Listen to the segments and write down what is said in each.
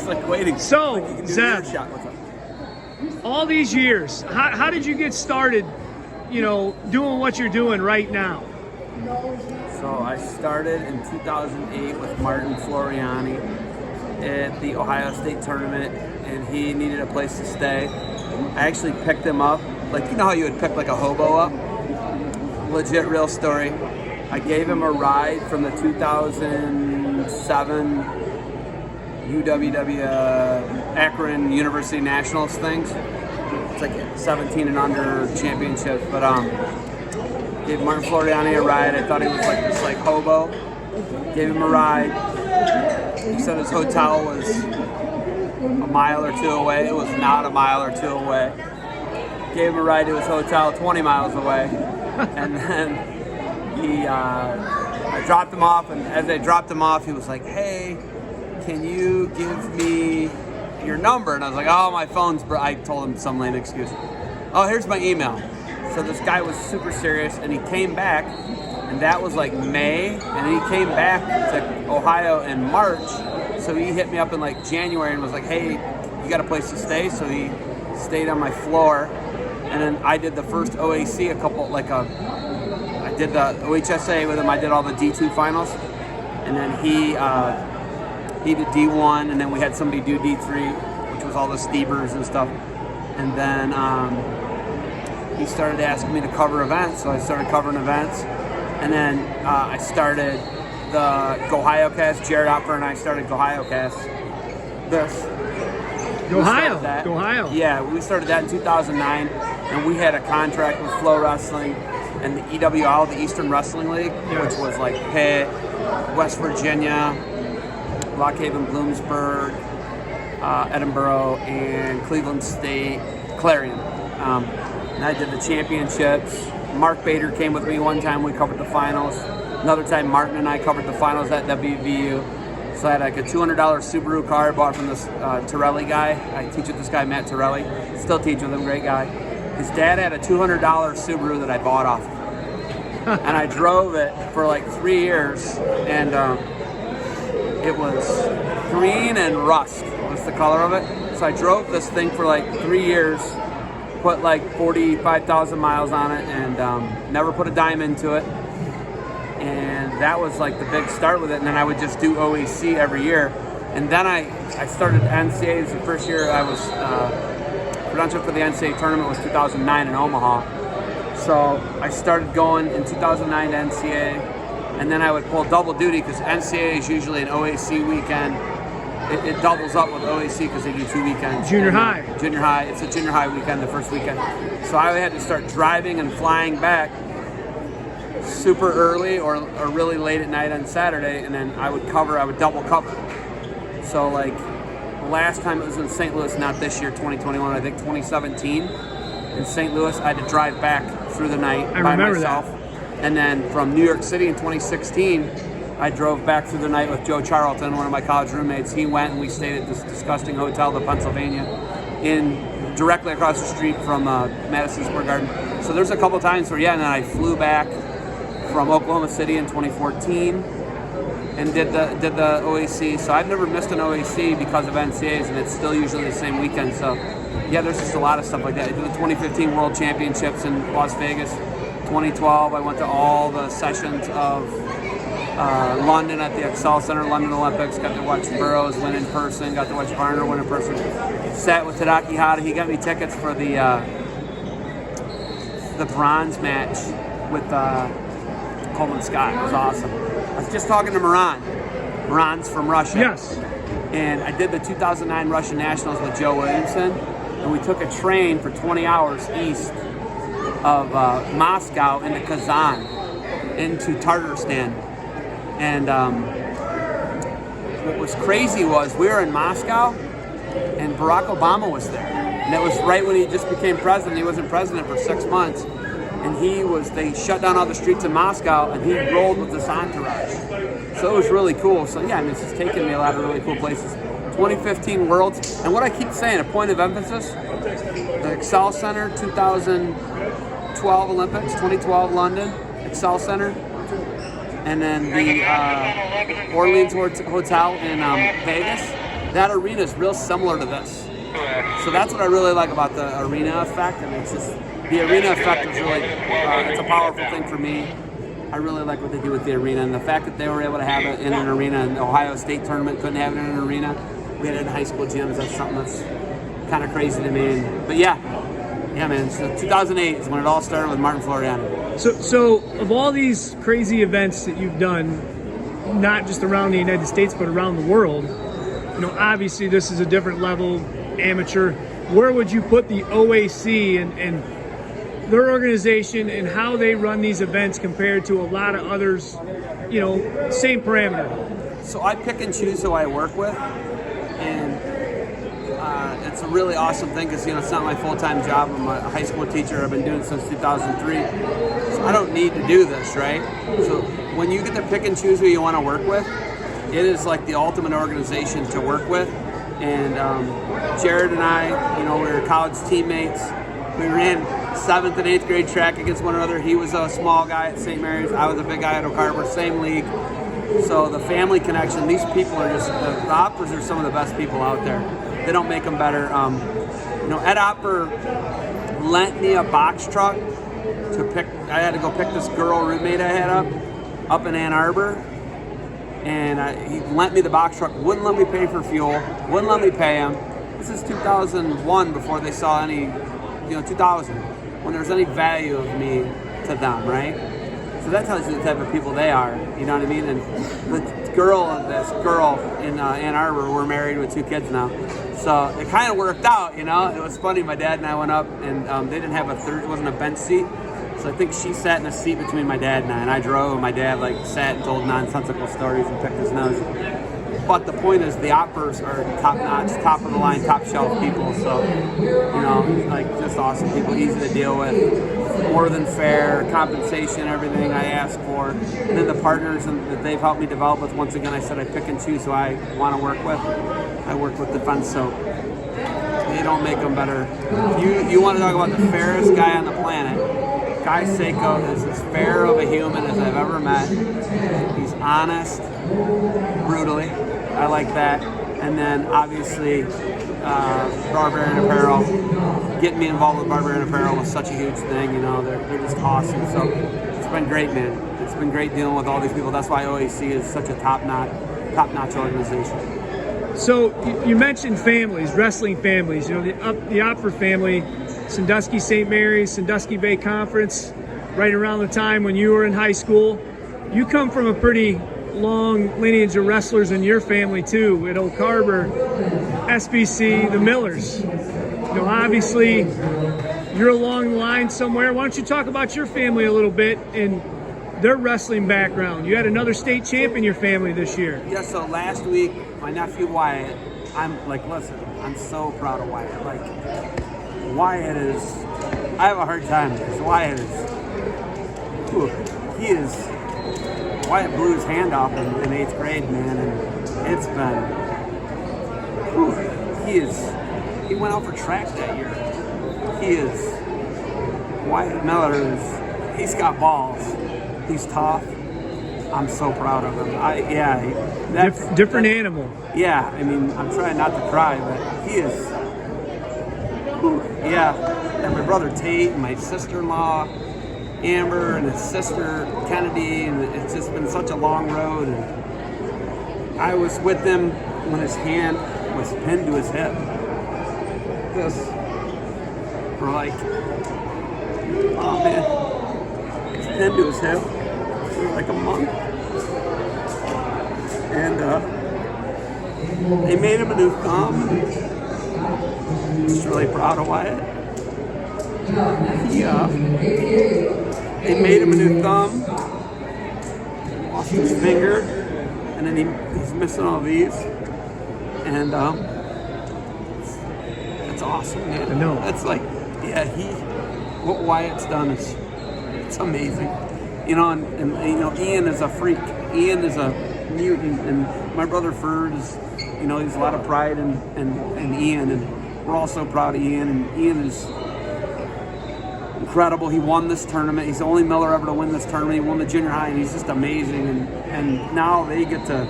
just like waiting. So, like you can do Zeb, your shot. What's up? all these years, how did you get started, doing what you're doing right now? So I started in 2008 with Martin Floriani at the Ohio State tournament, and he needed a place to stay. I actually picked him up, like you know how you would pick like a hobo up? Legit real story. I gave him a ride from the 2007 UWW Akron University Nationals things. It's like 17 and under championships, but gave Martin Floriani a ride. I thought he was like this like hobo. Gave him a ride. He said his hotel was a mile or two away. It was not a mile or two away. Gave him a ride to his hotel 20 miles away. And then I dropped him off, and as I dropped him off, he was like, hey, can you give me your number? And I was like, oh, my phone's I told him some lame excuse. Oh, here's my email. So this guy was super serious, and he came back, and that was like May, and he came back to Ohio in March. So he hit me up in like January and was like, hey, you got a place to stay? So he stayed on my floor, and then I did the first OAC I did the OHSA with him. I did all the D2 finals, and then he did D1, and then we had somebody do D3, which was all the Steebers and stuff. And then he started asking me to cover events, so I started covering events. And then I started the GoHioCast. Jared Opfer and I started GoHioCast. Ohio. Yeah, we started that in 2009, and we had a contract with Flow Wrestling and the EWL, the Eastern Wrestling League, which was like Pitt, West Virginia, Lock Haven, Bloomsburg, Edinburgh, and Cleveland State, Clarion. And I did the championships. Mark Bader came with me one time. We covered the finals. Another time, Martin and I covered the finals at WVU. So I had like a $200 Subaru car I bought from this Torelli guy. I teach with this guy, Matt Torelli. Still teach with him, great guy. His dad had a $200 Subaru that I bought off him. And I drove it for like 3 years, and it was green and rust was the color of it. So I drove this thing for like 3 years, put like 45,000 miles on it, and never put a dime into it. And that was like the big start with it. And then I would just do OEC every year. And then I started NCAAs. The first year I was credentialed for the NCAA tournament was 2009 in Omaha. So I started going in 2009 to NCAA. And then I would pull double duty because NCAA is usually an OAC weekend. It doubles up with OAC because they do 2 weekends. Junior high. It's a junior high weekend, the first weekend. So I had to start driving and flying back super early or really late at night on Saturday, and then I would double cover. So like last time it was in St. Louis, not this year, 2021, I think 2017. In St. Louis, I had to drive back through the night by myself. That. And then from New York City in 2016, I drove back through the night with Joe Charlton, one of my college roommates. He went and we stayed at this disgusting hotel, the Pennsylvania, directly across the street from Madison Square Garden. So there's a couple times where, and then I flew back from Oklahoma City in 2014 and did the OAC. So I've never missed an OAC because of NCAAs, and it's still usually the same weekend. So there's just a lot of stuff like that. I did the 2015 World Championships in Las Vegas. 2012, I went to all the sessions of London at the Excel Center, London Olympics. Got to watch Burroughs win in person. Got to watch Varner win in person. Sat with Tadaki Hata. He got me tickets for the bronze match with Coleman Scott. It was awesome. I was just talking to Moran. Moran's from Russia. Yes. And I did the 2009 Russian Nationals with Joe Williamson, and we took a train for 20 hours east of Moscow into Kazan, into Tatarstan. And what was crazy was we were in Moscow, and Barack Obama was there. And that was right when he just became president. He wasn't president for 6 months. And they shut down all the streets in Moscow, and he rolled with this entourage. So it was really cool. So it's just taken me a lot of really cool places. 2015 Worlds, and what I keep saying, a point of emphasis, the Excel Center 2012 Olympics, 2012 London, Excel Center, and then the Orleans Hotel in Vegas. that arena is real similar to this. So that's what I really like about the arena effect. I mean, it's just, the arena effect is really, it's a powerful thing for me. I really like what they do with the arena, and the fact that they were able to have it in an arena, and the Ohio State tournament couldn't have it in an arena. We had it in high school gyms. That's something that's kind of crazy to me. But yeah, man. So 2008 is when it all started with Martin Floriani. So of all these crazy events that you've done, not just around the United States but around the world, you know, obviously this is a different level, amateur. Where would you put the OAC and their organization and how they run these events compared to a lot of others, you know, same parameter? So I pick and choose who I work with, and it's a really awesome thing because, you know, it's not my full-time job. I'm a high school teacher. I've been doing it since 2003. So I don't need to do this, right? So when you get to pick and choose who you want to work with, it is like the ultimate organization to work with. And Jared and I, you know, we were college teammates. We ran 7th and 8th grade track against one another. He was a small guy at St. Mary's. I was a big guy at Oak Harbor, same league. So the family connection, these people are just, the Oppers are some of the best people out there. They don't make them better. You know, Ed Opper lent me a box truck to pick. I had to go pick this girl roommate I had up in Ann Arbor. And he lent me the box truck, wouldn't let me pay for fuel, wouldn't let me pay him. This is 2001, before they saw any, you know, 2000, when there's any value of me to them, right? So that tells you the type of people they are, you know what I mean? And this girl in Ann Arbor, we're married with 2 kids now. So it kind of worked out, you know? It was funny, my dad and I went up, and they didn't have it wasn't a bench seat. So I think she sat in a seat between my dad and I drove, and my dad like sat and told nonsensical stories and picked his nose. But the point is, the Oppers are top-notch, top-of-the-line, top-shelf people. So, you know, like, just awesome people, easy to deal with, more than fair, compensation, everything I ask for. And then the partners that they've helped me develop with, once again, I said I pick and choose who I want to work with. I work with Defense Soap. They don't make them better. You want to talk about the fairest guy on the planet, Guy Seiko is as fair of a human as I've ever met. He's honest, brutally. I like that. And then obviously, Barbarian Apparel. Getting me involved with Barbarian Apparel was such a huge thing. You know, they're just awesome. So it's been great, man. It's been great dealing with all these people. That's why OAC is such a top-notch organization. So you mentioned families, wrestling families. You know, the Opera family, Sandusky St. Mary's, Sandusky Bay Conference, right around the time when you were in high school. You come from a pretty long lineage of wrestlers in your family too, at Oak Harbor, SBC, the Millers. You know, obviously, you're along the line somewhere. Why don't you talk about your family a little bit and their wrestling background? You had another state champ in your family this year. Yeah, so last week, my nephew Wyatt, I'm like, listen, I'm so proud of Wyatt. Like, Wyatt is, I have a hard time because Wyatt blew his hand off in 8th grade, man, and it's been, he went out for track that year. Wyatt Miller he's got balls. He's tough. I'm so proud of him. Different animal. Yeah, I mean, I'm trying not to cry, but he is. And my brother Tate, and my sister-in-law Amber, and his sister Kennedy, and it's just been such a long road. And I was with him when his hand was pinned to his hip. This, for like, oh man, it's pinned to his hip for like a month. And they made him a new thumb. I'm just really proud of Wyatt. They made him a new thumb, lost his finger, and then he's missing all these. And it's awesome, man. I know. That's like, what Wyatt's done is, it's amazing. You know, and you know, Ian is a freak. Ian is a mutant, and my brother Ferd is, you know, he's a lot of pride in Ian, and we're all so proud of Ian, and Ian is incredible. He won this tournament. He's the only Miller ever to win this tournament. He won the junior high, and he's just amazing, and now they get to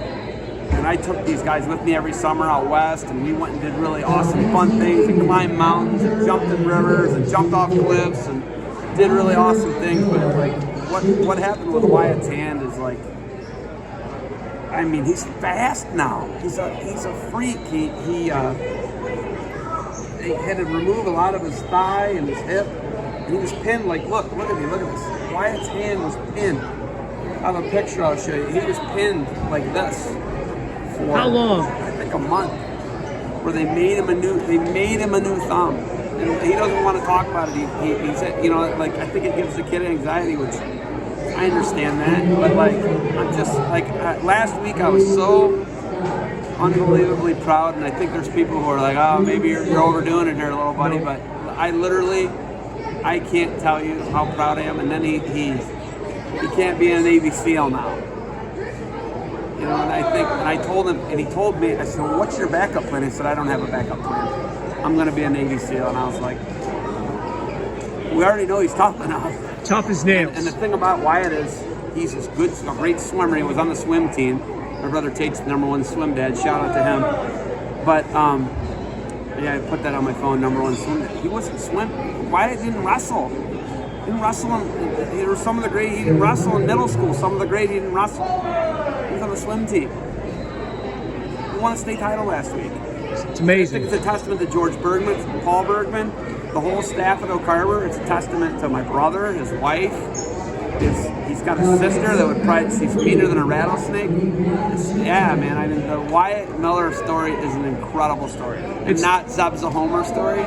and I took these guys with me every summer out west, and we went and did really awesome, fun things, and climbed mountains, and jumped in rivers, and jumped off cliffs, and did really awesome things. But like, what happened with Wyatt's hand is like, I mean, he's fast now. He's a freak. They had to remove a lot of his thigh and his hip, and he was pinned. Like, look at me, look at this. Wyatt's hand was pinned. I have a picture I'll show you. He was pinned like this for how long? I think a month. Where they made him a new thumb. And he doesn't want to talk about it. He said, you know, like, I think it gives the kid anxiety, which I understand that. But like, I'm just like, last week I was so unbelievably proud, and I think there's people who are like, oh, maybe you're overdoing it here, little buddy. But I can't tell you how proud I am. And then he can't be a Navy SEAL now. You know, and I told him, and he told me, I said, well, what's your backup plan? He said, I don't have a backup plan. I'm going to be a Navy SEAL. And I was like, we already know he's tough enough. Tough as nails. And the thing about Wyatt is, he's a great swimmer. He was on the swim team. My brother Tate's the #1 swim dad. Shout out to him. But, yeah, I put that on my phone, #1 swim dad. He wasn't swimming. Wyatt didn't wrestle. He was some of the grade he didn't wrestle in middle school. Some of the grade he didn't wrestle. He was on the swim team. He won a state title last week. It's amazing. I think it's a testament to George Bergman, Paul Bergman, the whole staff at Oak Harbor. It's a testament to my brother, his wife. He's got a sister that would probably, she's meaner than a rattlesnake. Yeah, man. I mean, the Wyatt Miller story is an incredible story. It's not Zeb's a Homer story.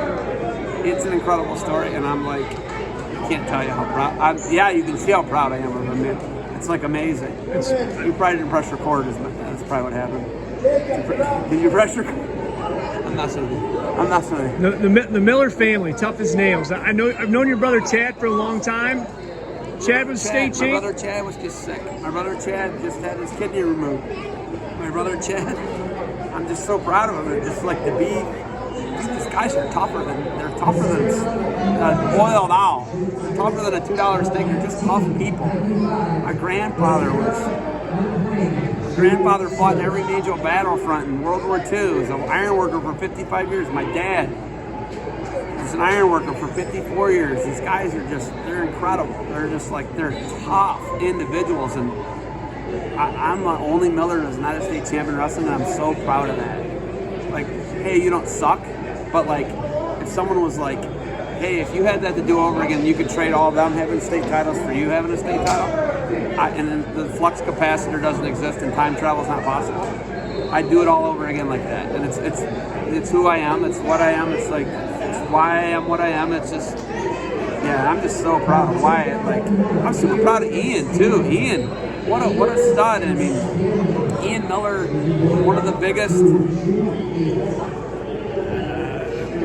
It's an incredible story, and I'm like, I can't tell you how proud. Yeah, you can see how proud I am of him, man. It's like amazing. You probably didn't press record, that's probably what happened. Did you press record? I'm not sorry. The Miller family, tough as nails. I've known your brother Chad for a long time. Chad was state champ. My brother Chad was just sick. My brother Chad just had his kidney removed. My brother Chad, I'm just so proud of him. It's just like to be. These guys are tougher than a boiled owl. They're tougher than a $2 steak. They're just tough people. My grandfather fought in every major battlefront in World War II. He was an iron worker for 55 years. My dad was an iron worker for 54 years. These guys are they're incredible. They're tough individuals. And I'm the only Miller that's not a state champion in wrestling, and I'm so proud of that. Like, hey, you don't suck, but like, if someone was like, hey, if you had that to do over again, you could trade all of them having state titles for you having a state title, and then the flux capacitor doesn't exist and time travel is not possible, I'd do it all over again like that. And it's who I am. It's what I am. It's like, it's why I am what I am. It's just, yeah, I'm just so proud of Wyatt. Like, I'm super proud of Ian too. Ian, what a stud. I mean, Ian Miller, one of the biggest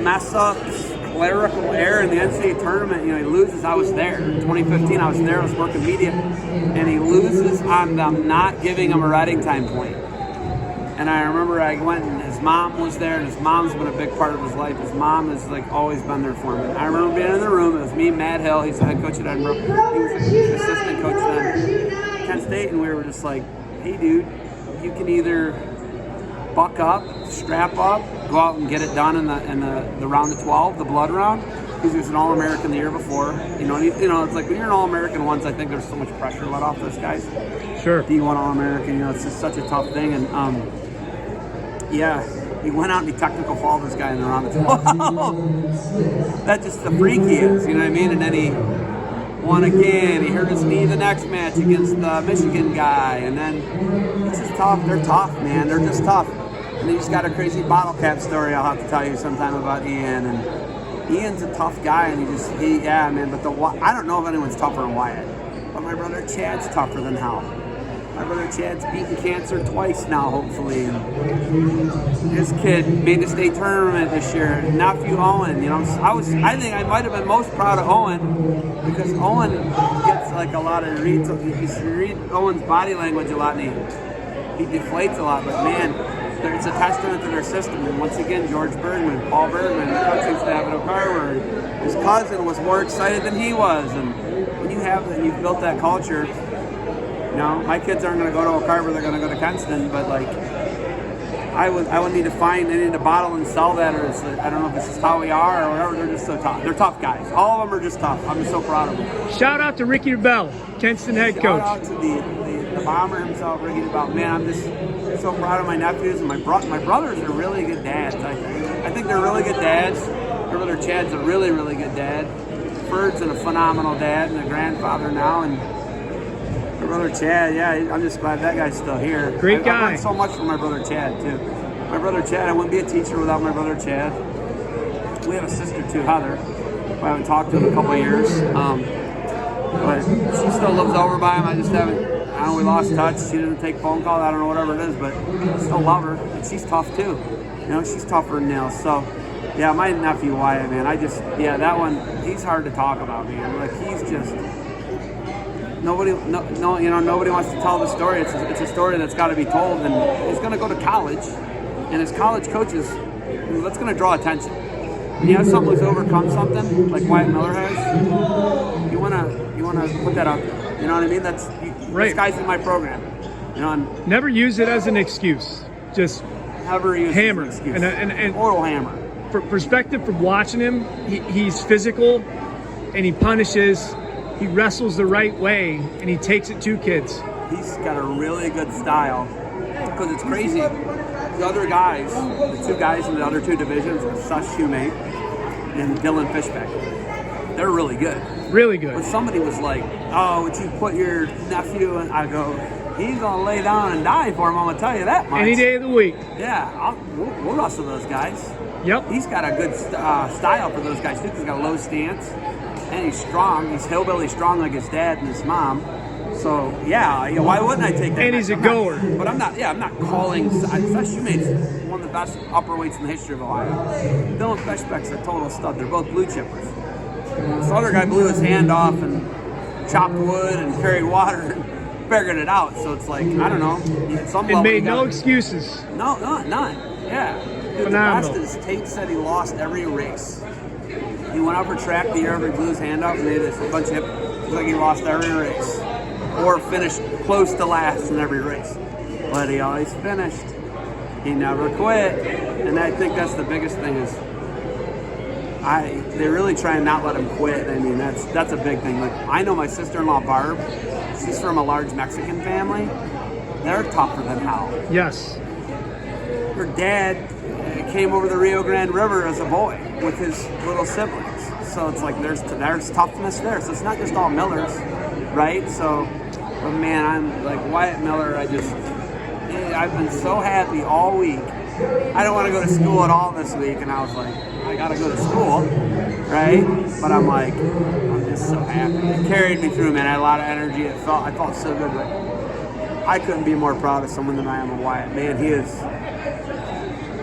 mess ups, clerical error in the NCAA tournament. You know, he loses. I was there. 2015, I was there. I was working media, and he loses on them not giving him a riding time point. And I remember I went, and his mom was there, and his mom's been a big part of his life. His mom has like always been there for him. And I remember being in the room. It was me, Matt Hill. He's the head coach at Edinburgh. He was the assistant coach then, Kent State, and we were just like, "Hey, dude, you can either buck up, strap up, go out and get it done in the round of 12, the blood round." Because he was an All-American the year before. You know, it's like when you're an All-American once, I think there's so much pressure let off those guys. Sure. D1 All-American, you know, it's just such a tough thing. And yeah, he went out and he technical fouled this guy in the round of 12. That's just the freak he is, you know what I mean? And then he won again. He hurt his knee the next match against the Michigan guy. And then it's just tough. They're tough, man. They're just tough. And he's got a crazy bottle cap story I'll have to tell you sometime about Ian. And Ian's a tough guy, and yeah, man. But I don't know if anyone's tougher than Wyatt. But my brother Chad's tougher than hell. My brother Chad's beaten cancer twice now, hopefully. And his kid made the state tournament this year. Nephew Owen, you know, I think I might have been most proud of Owen because Owen gets like a lot of you read Owen's body language a lot, and he deflates a lot. But man, it's a testament to their system. And once again, George Bergman, Paul Bergman, the coaching staff at Oak Harbor, his cousin was more excited than he was. And when you've built that culture. You know, my kids aren't going to go to Oak Harbor, they're going to go to Kenston, but like, I would need to need to bottle and sell that, or I don't know if this is how we are or whatever. They're just so tough. They're tough guys. All of them are just tough. I'm just so proud of them. Shout out to Ricky Bell, Kenston head coach. Shout out to the bomber himself, Ricky Bell. Man, I'm just so proud of my nephews and my brothers are really good dads. I think they're really good dads. My brother Chad's a really, really good dad. Bird's a phenomenal dad and a grandfather now, and my brother Chad, yeah, I'm just glad that guy's still here. Great guy. I learned so much from my brother Chad too. My brother Chad, I wouldn't be a teacher without my brother Chad. We have a sister too, Heather. I haven't talked to in a couple of years, but she still lives over by him. I just haven't. I know we lost touch. She didn't take phone calls. I don't know whatever it is, but I still love her, and she's tough too. You know, she's tougher than nails. So. Yeah, my nephew Wyatt, man. That one, he's hard to talk about, man. Like, he's just nobody wants to tell the story. It's a story that's got to be told, and he's going to go to college, and his college coaches, that's going to draw attention. When you have someone who's overcome something like Wyatt Miller has, you want to put that out there. You know what I mean? Right. This guy's in my program. You know, never use it as an excuse. Just never use hammer it as an excuse. and total hammer. For perspective from watching him, he's physical and he punishes, he wrestles the right way, and he takes it to kids. He's got a really good style because it's crazy. The other guys, the two guys in the other two divisions, Sush Shumate and Dylan Fishbeck, they're really good. Really good. When somebody was like, oh, would you put your nephew in? I go, he's going to lay down and die for him, I'm going to tell you that much. Any day of the week. Yeah, we'll wrestle those guys. Yep. He's got a good style for those guys, too, because he's got a low stance, and he's strong. He's hillbilly strong like his dad and his mom. So, yeah, why wouldn't I take that? And he's a goer. But I'm not calling. Sush Shumate's one of the best upperweights in the history of Ohio. Dylan Fishbeck's a total stud. They're both blue chippers. This other guy blew his hand off and chopped wood and carried water and figured it out. So it's like, I don't know. At some level, made no excuses. No, none. Yeah. Dude, Phenomenal. the best is Tate said he lost every race. He went out for track the year he blew his hand off and made a bunch of looked like he lost every race. Or finished close to last in every race. But he always finished. He never quit. And I think that's the biggest thing is they really try and not let him quit. I mean, that's a big thing. Like, I know my sister-in-law Barb, she's from a large Mexican family. They're tougher than hell. Yes. Her dad came over the Rio Grande River as a boy with his little siblings. So it's like there's toughness there. So it's not just all Millers, right? So, but man, I'm like Wyatt Miller. I've been so happy all week. I don't want to go to school at all this week, and I was like, I gotta go to school, right? But I'm like, I'm just so happy. It carried me through, man. I had a lot of energy. I felt so good, but I couldn't be more proud of someone than I am of Wyatt. Man, he is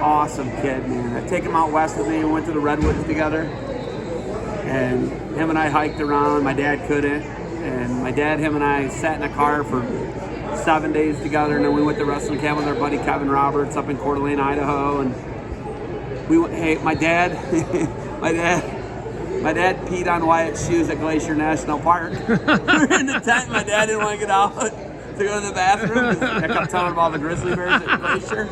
awesome kid, man. I take him out west with me. We went to the Redwoods together, and him and I hiked around. My dad couldn't, and my dad, him and I sat in a car for 7 days together, and then we went to wrestling camp with our buddy Kevin Roberts up in Coeur d'Alene, Idaho, and we went. Hey, my dad peed on Wyatt's shoes at Glacier National Park. We were in the tent. My dad didn't want to get out to go to the bathroom. I kept telling him about the grizzly bears at Glacier.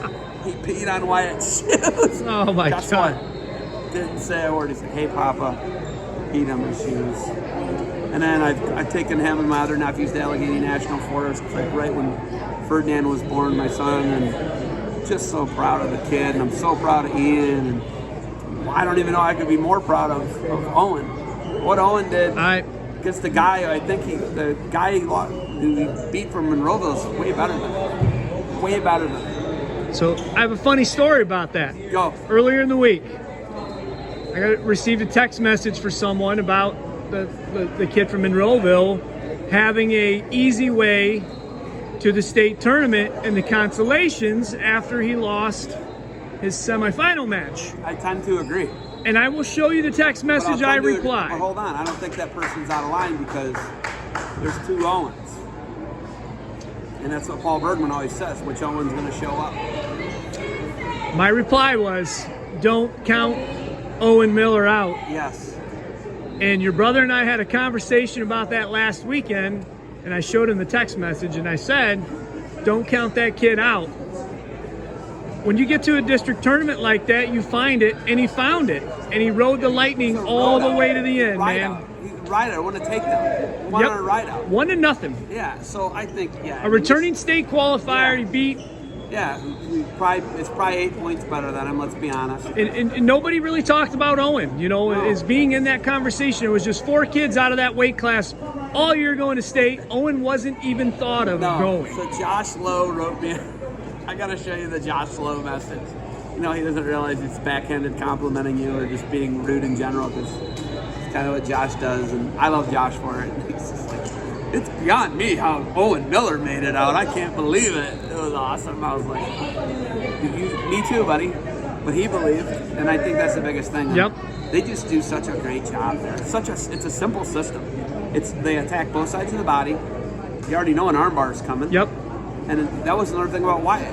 He peed on Wyatt's shoes. Oh my Guess God. what? Didn't say a word. He said, "Hey, Papa, peed on my shoes." And then I've taken him and my other nephews to Allegheny National Forest, like right when Ferdinand was born, my son, and just so proud of the kid, and I'm so proud of Ian, and I don't even know I could be more proud of Owen. What Owen did against the guy, the guy who he beat from Monroeville is way better than him. Way better than him. So I have a funny story about that. Go. Earlier in the week, I received a text message for someone about the kid from Monroeville having a easy way to the state tournament and the consolations after he lost his semifinal match. I tend to agree. And I will show you the text message I replied. But hold on, I don't think that person's out of line because there's two Owens. And that's what Paul Bergman always says, which Owen's going to show up. My reply was, don't count Owen Miller out. Yes. And your brother and I had a conversation about that last weekend, and I showed him the text message, and I said, don't count that kid out. when you get to a district tournament like that, you find it, and he found it, and he rode the Lightning all the way to the end, man. Ride out. I want to take them. One on a ride out. 1-0. Yeah. So I think a returning state qualifier. He beat. Yeah, it's probably 8 points better than him. Let's be honest. And nobody really talked about Owen. You know, as being in that conversation. It was just 4 kids out of that weight class all year going to state. Owen wasn't even thought of going. So Josh Lowe wrote me. I gotta show you the Josh Lowe message. You know, he doesn't realize it's backhanded complimenting you or just being rude in general, because it's kind of what Josh does, and I love Josh for it. He's just like, it's beyond me how Owen Miller made it out. I can't believe it. It was awesome. I was like, me too, buddy. But he believed, and I think that's the biggest thing. Yep. They just do such a great job there. It's a simple system. They attack both sides of the body. You already know an armbar is coming. Yep. And that was another thing about Wyatt.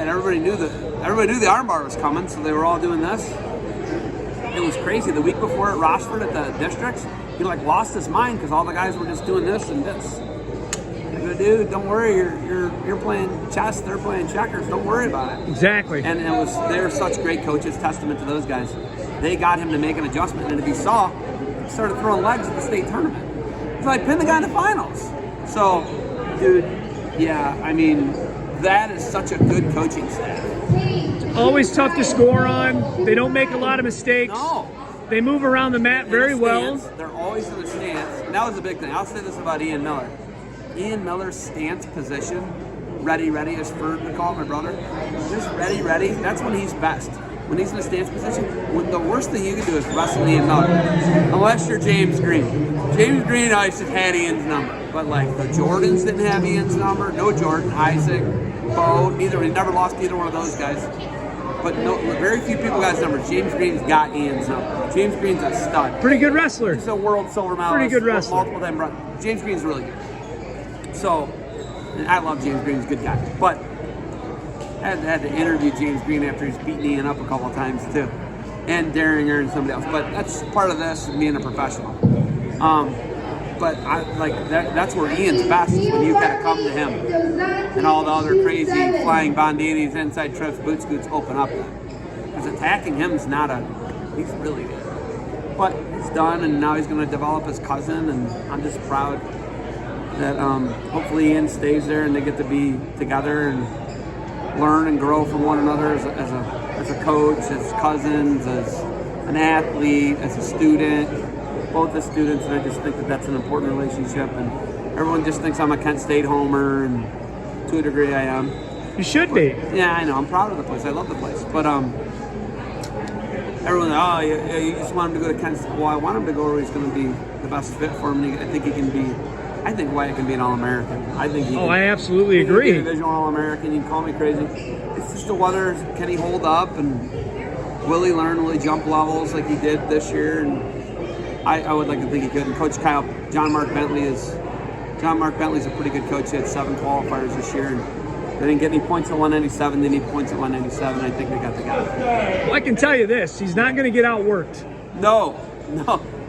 Everybody knew the armbar was coming, so they were all doing this. It was crazy. The week before at Rochford at the districts, he lost his mind because all the guys were just doing this and this. I go, dude, don't worry. You're playing chess. They're playing checkers. Don't worry about it. Exactly. And they were such great coaches. Testament to those guys. They got him to make an adjustment, and if you saw, he started throwing legs at the state tournament. So I pinned the guy in the finals. So, dude, yeah, I mean, that is such a good coaching staff. Always tough to score on. They don't make a lot of mistakes. No. They move around the mat very well. They're always in the stance. And that was the big thing. I'll say this about Ian Miller. Ian Miller's stance position, ready, as Ferd would call it, my brother. Just ready. That's when he's best. When he's in a stance position, the worst thing you can do is wrestle Ian Miller. Unless you're James Green. James Green always just had Ian's number. But like the Jordans didn't have Ian's number. No Jordan, Isaac, Bo, neither. He never lost either one of those guys. But very few people got his number. James Green's got Ian's number. James Green's a stud. Pretty good wrestler. He's a world silver medalist. Pretty good wrestler. Multiple time. James Green's really good. So, and I love James Green. He's a good guy. But I had to interview James Green after he's beaten Ian up a couple of times too. And Daringer and somebody else. But that's part of this, being a professional. But that's where Ian's best, is when you kind of come to him and all the other crazy flying bandinis, inside trips, boot scoots open up. Because attacking him is he's really good. But it's done, and now he's going to develop his cousin, and I'm just proud that hopefully Ian stays there and they get to be together and learn and grow from one another as a coach, as cousins, as an athlete, as a student. Both the students, and I just think that that's an important relationship. And everyone just thinks I'm a Kent State homer, and to a degree I am. You should be. Yeah, I know. I'm proud of the place. I love the place. But everyone, you just want him to go to Kent State. Well, I want him to go where he's going to be the best fit for him. I think Wyatt can be an All-American. I think he can. I absolutely agree. He can be a Division All-American. You can call me crazy. It's just the weather. Can he hold up? And will he learn? Will he jump levels like he did this year? And I would like to think he could. And Coach John Mark Bentley's a pretty good coach. He had 7 qualifiers this year, and they didn't get any points at 197. They need points at 197. I think they got the guy. Well, I can tell you this: he's not going to get outworked. No.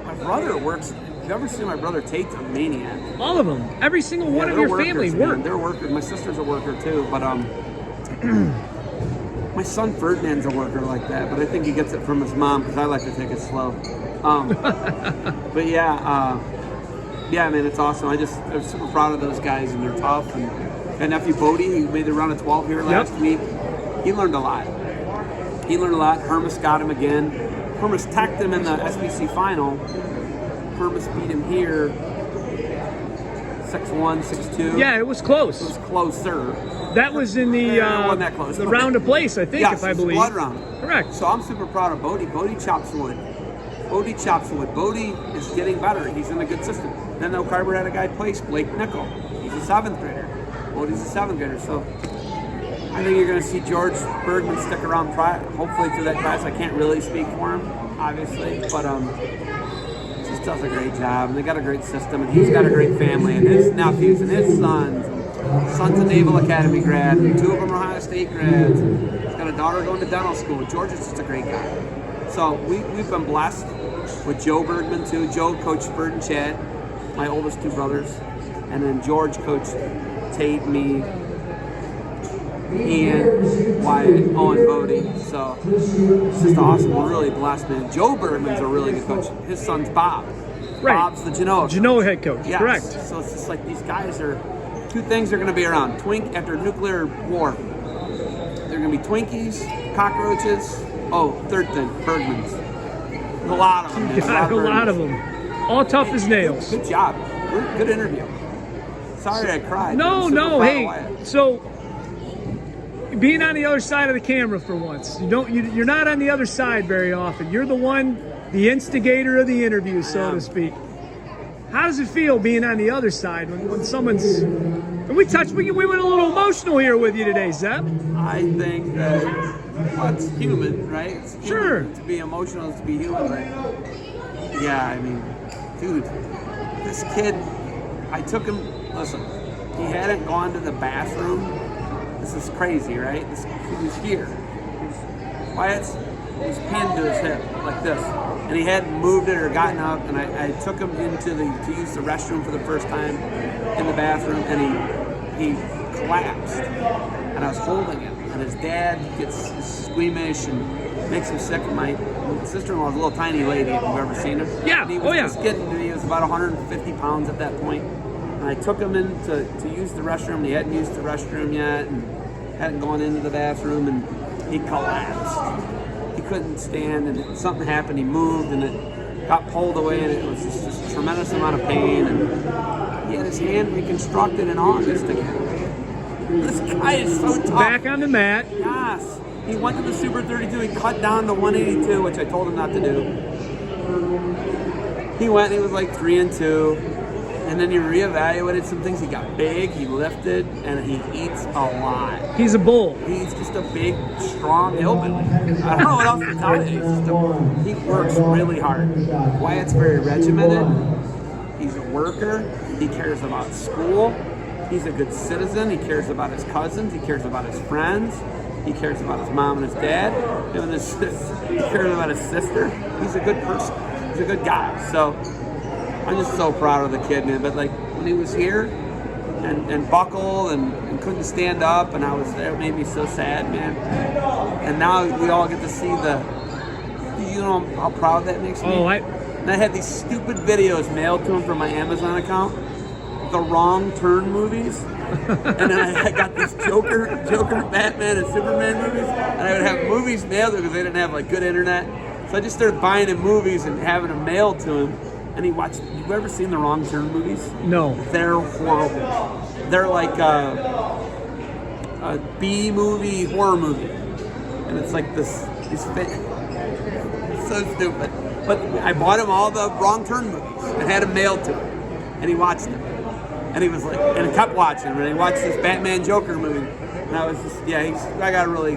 My brother works. If you ever see my brother Tate's a maniac. All of them. Every single one of your family work. They're workers. My sister's a worker too, but my son Ferdinand's a worker like that. But I think he gets it from his mom, because I like to take it slow. But yeah, man, it's awesome. I'm super proud of those guys, and they're tough. And nephew Bodie, he made the round of 12 here last week. He learned a lot. Hermas got him again. Hermas tacked him in the SBC final. Hermas beat him here 6-1, 6-2. Yeah, it was close. It was closer. That was in the wasn't that close. The round of place, I think, yes, if I believe. Blood round. Correct. So I'm super proud of Bodie. Bodie chops wood. Bodie is getting better. He's in a good system. Then Oak Harbor had a guy place, Blake Nickel. He's a 7th grader. Bodie's a 7th grader. So I think you're going to see George Bergman stick around, hopefully through that class. I can't really speak for him, obviously, but just does a great job. And they got a great system, and he's got a great family, and his nephews and his sons. Son's a Naval Academy grad, and 2 of them are Ohio State grads. He's got a daughter going to dental school. George is just a great guy. So we've been blessed with Joe Bergman too. Joe coached Bert and Chad, my oldest 2 brothers, and then George coached Tate, me, Ian, Wyatt, Owen Bodie. So it's just awesome. We're really blessed, man. Joe Bergman's a really good coach. His son's Bob. Right. Bob's the Genoa. Genoa head coach. Yes. Correct. So it's just like these guys are, two things are going to be around. After nuclear war, they're going to be Twinkies, cockroaches. Oh, third thing, Bergman's. There's a lot of them. Man. Got a lot of them. All tough as nails. Good job. Good interview. Sorry I cried. No. Hey, so being on the other side of the camera for once, you're not on the other side very often. You're the one, the instigator of the interview, so to speak. How does it feel being on the other side when someone's? And we went a little emotional here with you today, Zeb. I think that it's human, right? It's human. Sure. To be emotional is to be human, but yeah, I mean, dude, this kid, I took him. Listen, he hadn't gone to the bathroom. This is crazy, right? He was here. Wyatt's was pinned to his hip like this, and he hadn't moved it or gotten up. And I took him to use the restroom for the first time in the bathroom, and he collapsed. And I was holding him, and his dad gets squeamish and makes him sick. My sister-in-law is a little tiny lady. If you've ever seen her, yeah, and he was he was about 150 pounds at that point. And I took him in to use the restroom. He hadn't used the restroom yet, and hadn't gone into the bathroom, and he collapsed. He couldn't stand, and something happened. He moved, and it got pulled away, and it was just a tremendous amount of pain. And he had his hand reconstructed in August again. This guy is so tough. Back on the mat. Yes. He went to the Super 32. He cut down to 182, which I told him not to do. He went. He was like 3-2. And then he reevaluated some things. He got big, he lifted, and he eats a lot. He's a bull. He's just a big, strong hillbilly. I don't know what else to tell you. He works really hard. Wyatt's very regimented. He's a worker. He cares about school. He's a good citizen. He cares about his cousins. He cares about his friends. He cares about his mom and his dad. He cares about his sister. He's a good person. He's a good guy. So I'm just so proud of the kid, man. But like when he was here and buckled and couldn't stand up, and I was there, it made me so sad, man. And now we all get to see you know how proud that makes me. And I had these stupid videos mailed to him from my Amazon account, the Wrong Turn movies. And then I got these Joker, Batman, and Superman movies, and I would have movies mailed because they didn't have like good internet. So I just started buying him movies and having them mailed to him. And he watched. You ever seen the Wrong Turn movies? No. They're horrible. They're like a B movie horror movie, and it's like this. So stupid. But I bought him all the Wrong Turn movies and had them mailed to him, and he watched them. And he was like, and he kept watching them. And he watched this Batman Joker movie, and I was just, I got a really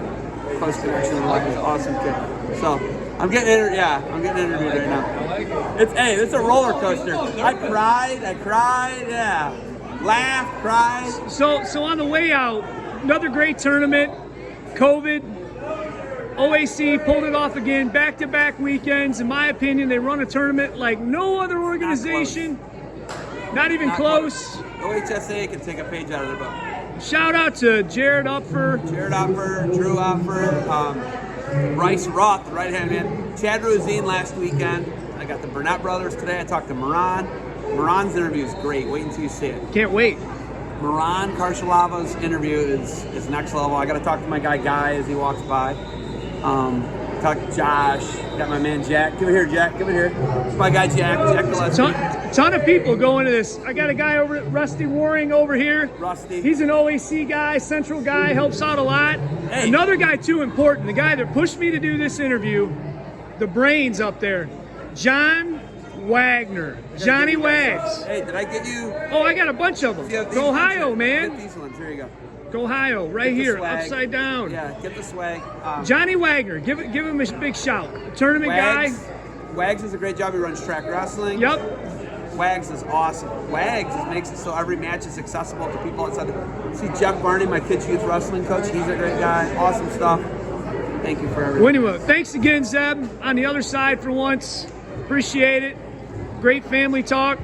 close connection with him. He's an awesome kid. So. I'm getting interviewed right now. It's a roller coaster. I cried, yeah. Laughed, cried. So on the way out, another great tournament. COVID, OAC pulled it off again, back-to-back weekends. In my opinion, they run a tournament like no other organization. Not even close. OHSA can take a page out of their book. Shout out to Jared Upfer, Drew Upfer, Bryce Roth, the right-hand man. Chad Rosine last weekend. I got the Burnett brothers today. I talked to Moran. Moran's interview is great. Wait until you see it. Can't wait. Moran Karshalava's interview is next level. I got to talk to my guy as he walks by. Talk to Josh. Got my man Jack. Come here, Jack. Come here. It's my guy Jack. Jack Gillespie. Ton of people going to this. I got a guy over at Rusty Waring over here. Rusty. He's an OAC guy, Central guy, helps out a lot. Hey. Another guy too important, the guy that pushed me to do this interview, the brains up there, John Wagner. Johnny Wags. Hey, did I get you? Oh, I got a bunch of them. Go Ohio, man. Get these ones. Here you go. Go Ohio, right here, swag. Upside down. Yeah, get the swag. Johnny Wagner, give him a big shout. Tournament guy. Wags does a great job. He runs track wrestling. Yep. Wags is awesome. Wags makes it so every match is accessible to people outside. See Jeff Barney, my kids' youth wrestling coach. He's a great guy. Awesome stuff. Thank you for everything. Anyway, thanks again, Zeb. On the other side for once. Appreciate it. Great family talk.